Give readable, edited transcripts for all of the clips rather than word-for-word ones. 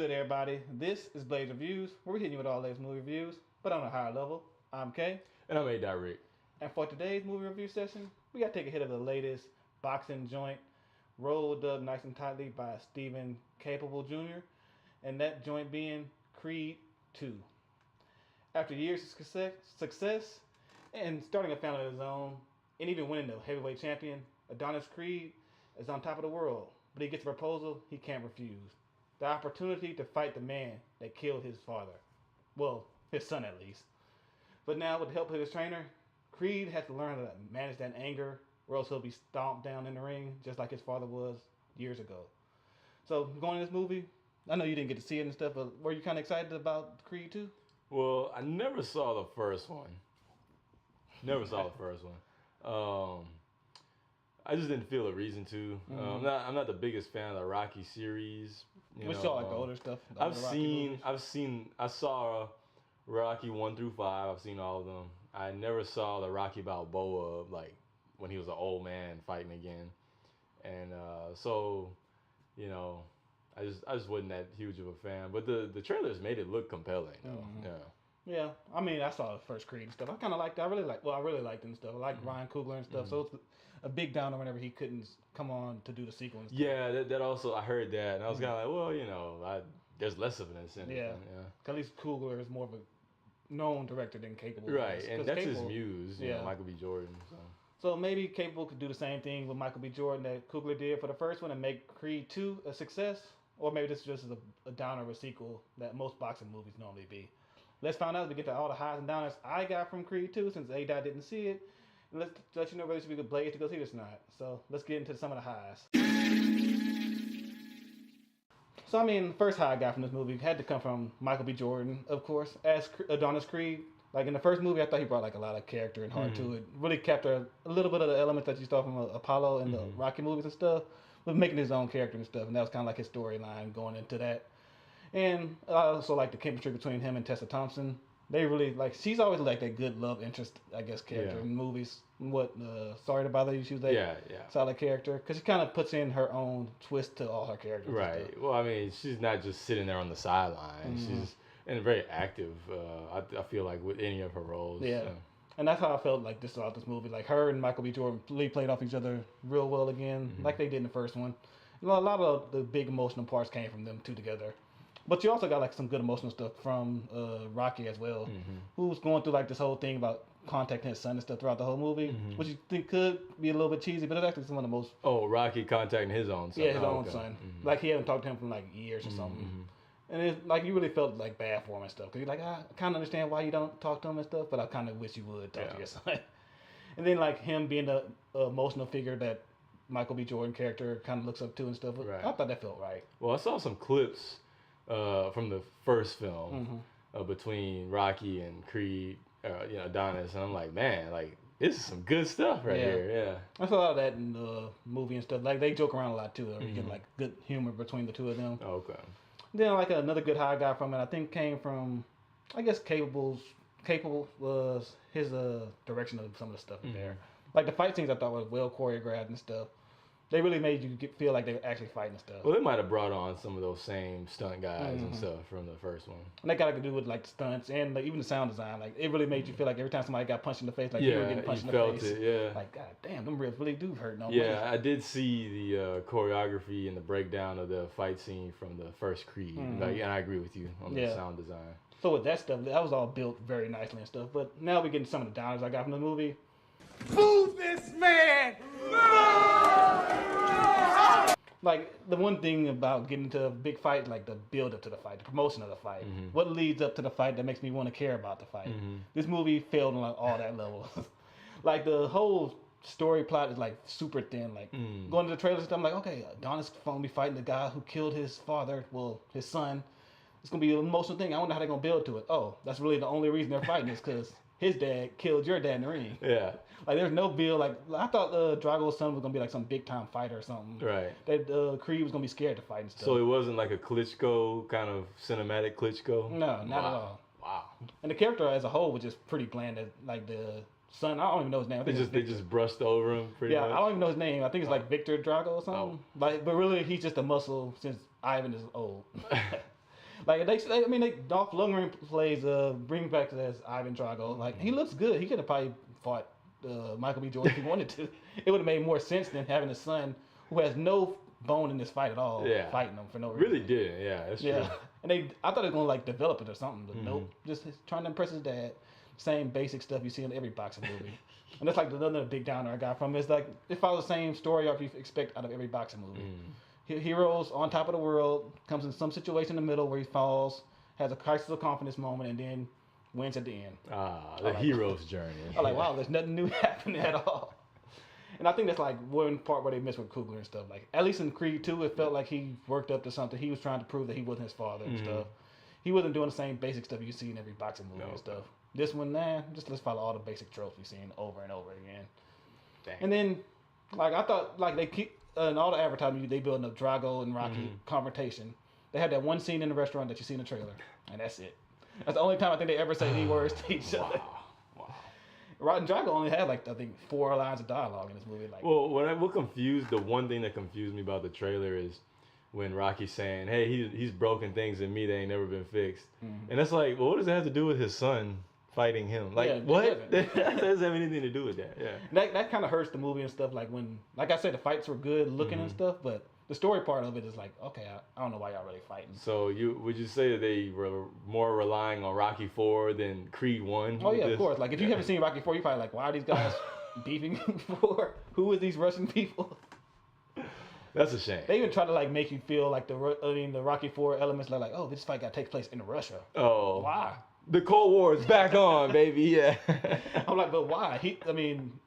good, everybody? This is Blaze Reviews, where we're hitting you with all the latest movie reviews, but on a higher level. I'm Kay. And I'm A. And for today's movie review session, we got to take a hit of the latest boxing joint, rolled up nice and tightly by Stephen Capel Jr., and that joint being Creed 2. After years of success and starting a family of his own, and even winning the heavyweight champion, Adonis Creed is on top of the world, but he gets a proposal he can't refuse. The opportunity to fight the man that killed his father. Well, his son at least. But now, with the help of his trainer, Creed has to learn how to manage that anger, or else he'll be stomped down in the ring, just like his father was years ago. So, going to this movie, I know you didn't get to see it and stuff, but were you kind of excited about Creed 2? Well, I never saw the first one. I just didn't feel a reason to. I'm not the biggest fan of the Rocky series. We saw like the older stuff. I saw Rocky 1 through 5. I've seen all of them. I never saw the Rocky Balboa, like when he was an old man fighting again. And I just wasn't that huge of a fan. But the trailers made it look compelling, though. Yeah, I mean, I saw the first Creed and stuff. I kind of liked it. I really liked it and stuff. I like Ryan Coogler and stuff. So it's a big downer whenever he couldn't come on to do the sequel and stuff. Yeah, that also, I heard that. And I was kind of like, well, there's less of an incentive. Yeah. At least Coogler is more of a known director than Capel. Right, and that's his muse, Michael B. Jordan. So maybe Capel could do the same thing with Michael B. Jordan that Coogler did for the first one and make Creed 2 a success. Or maybe this is just a downer of a sequel that most boxing movies normally be. Let's find out as we get to all the highs and downers I got from Creed 2 since A-Dot didn't see it. And let's let you know whether it should be a good Blaze to go see this or not. So let's get into some of the highs. So I mean, the first high I got from this movie had to come from Michael B. Jordan, of course, as Adonis Creed. Like in the first movie, I thought he brought like a lot of character and heart to it. Really captured a little bit of the elements that you saw from Apollo and the Rocky movies and stuff, but making his own character and stuff. And that was kind of like his storyline going into that. And I also like the chemistry between him and Tessa Thompson. They really she's always like that good love interest, I guess, character in movies. Sorry to Bother You, she was that solid character. Because she kind of puts in her own twist to all her characters. Right. Well, I mean, she's not just sitting there on the sideline. She's very active, I feel like, with any of her roles. Yeah. So. And that's how I felt like throughout this movie. Like her and Michael B. Jordan really played off each other real well again, like they did in the first one. And a lot of the big emotional parts came from them two together. But you also got like some good emotional stuff from Rocky as well, who's going through like this whole thing about contacting his son and stuff throughout the whole movie, which you think could be a little bit cheesy, but it's actually some of the most... Oh, Rocky contacting his own son. Yeah, his own son. Like he hadn't talked to him for like years or something. And it's like you really felt like bad for him and stuff. Because you're like, I kind of understand why you don't talk to him and stuff, but I kind of wish you would talk to your son. And then like him being the emotional figure that Michael B. Jordan character kind of looks up to and stuff. Right. I thought that felt right. Well, I saw some clips from the first film between Rocky and Creed, Adonis, and I'm like, man, like this is some good stuff right here. Yeah, I saw a lot of that in the movie and stuff. Like they joke around a lot too. You get like good humor between the two of them. Okay. Then like another good high I got from it, I think came from, I guess Capel was his direction of some of the stuff in there. Like the fight scenes I thought was well choreographed and stuff. They really made you feel like they were actually fighting and stuff. Well, they might have brought on some of those same stunt guys and stuff from the first one. And that got to do with like the stunts and like, even the sound design. Like it really made you feel like every time somebody got punched in the face, like you were getting punched in the face. You felt it, yeah. Like, God damn, them ribs really do hurt. I did see the choreography and the breakdown of the fight scene from the first Creed. And I agree with you on the sound design. So with that stuff, that was all built very nicely and stuff. But now we get into some of the downers I got from the movie. Boo this man! Like, the one thing about getting into a big fight, like the build up to the fight, the promotion of the fight, what leads up to the fight that makes me want to care about the fight. This movie failed on like, all that level. Like, the whole story plot is like super thin. Like, going to the trailers and stuff, I'm like, okay, Adonis gonna be fighting the guy who killed his father, well, his son. It's gonna be an emotional thing. I wonder how they're gonna build to it. Oh, that's really the only reason they're fighting is because his dad killed your dad in the ring. Yeah. Like, there's no build. Like, I thought Drago's son was going to be like some big-time fighter or something. Right. That Creed was going to be scared to fight and stuff. So it wasn't like a Klitschko, kind of cinematic Klitschko? No, not at all. Wow. And the character as a whole was just pretty bland. Like, the son, I don't even know his name. They just brushed over him pretty much? Yeah, I don't even know his name. I think it's like Viktor Drago or something. But really, he's just a muscle since Ivan is old. Like Dolph Lundgren plays brings back as Ivan Drago. Like he looks good. He could have probably fought Michael B. Jordan if he wanted to. It would have made more sense than having a son who has no bone in this fight at all, fighting him for no reason. Really did, yeah, that's true. And I thought they were gonna like develop it or something, but nope. Just trying to impress his dad. Same basic stuff you see in every boxing movie. And that's like another big downer I got from it. It's like it follows the same story arc you expect out of every boxing movie. Heroes on top of the world, comes in some situation in the middle where he falls, has a crisis of confidence moment, and then wins at the end. The hero's journey. I'm like, wow, there's nothing new happening at all. And I think that's like one part where they mess with Coogler and stuff. Like at least in Creed 2, it felt like he worked up to something. He was trying to prove that he wasn't his father and stuff. He wasn't doing the same basic stuff you see in every boxing movie and stuff. This one, just let's follow all the basic tropes we've seen over and over again. Dang. And then, like I thought, like they keep in all the advertising, they building up Drago and Rocky confrontation. They have that one scene in the restaurant that you see in the trailer, and that's it. That's the only time I think they ever say any words to each other. Rod and Drago only had like I think 4 lines of dialogue in this movie. Like, well, the one thing that confused me about the trailer is when Rocky's saying, "Hey, he's broken things in me that ain't never been fixed," and it's like, well, what does that have to do with his son fighting him? Like, what? That doesn't have anything to do with that. Yeah, that kind of hurts the movie and stuff. Like when, like I said, the fights were good looking and stuff, but the story part of it is like, okay, I don't know why y'all really fighting. So would you say that they were more relying on Rocky 4 than Creed 1? Oh yeah, of course. Like if you haven't seen Rocky 4, you're probably like, why are these guys beefing for? Who are these Russian people? That's a shame. They even try to like make you feel like the Rocky 4 elements like, oh, this fight got to take place in Russia. Oh, why? The Cold War is back on, baby. Yeah. I'm like, but why?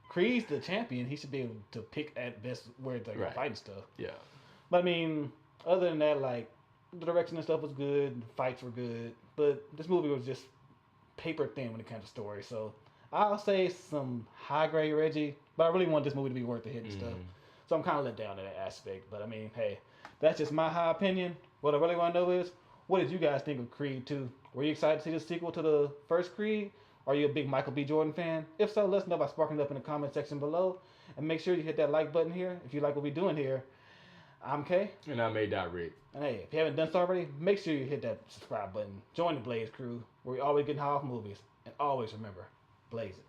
Creed's the champion. He should be able to pick at best where they're fighting stuff. Yeah. But I mean, other than that, like the direction and stuff was good, the fights were good, but this movie was just paper thin when it comes to story. So I'll say some high grade Reggie, but I really want this movie to be worth the hit and stuff. So I'm kind of let down in that aspect. But I mean, hey, that's just my high opinion. What I really want to know is, what did you guys think of Creed 2? Were you excited to see the sequel to the first Creed? Are you a big Michael B. Jordan fan? If so, let us know by sparking it up in the comment section below. And make sure you hit that like button here if you like what we're doing here. I'm Kay. And I'm A.Rick. And hey, if you haven't done so already, make sure you hit that subscribe button. Join the Blaze crew, where we always get high off movies. And always remember, blaze it.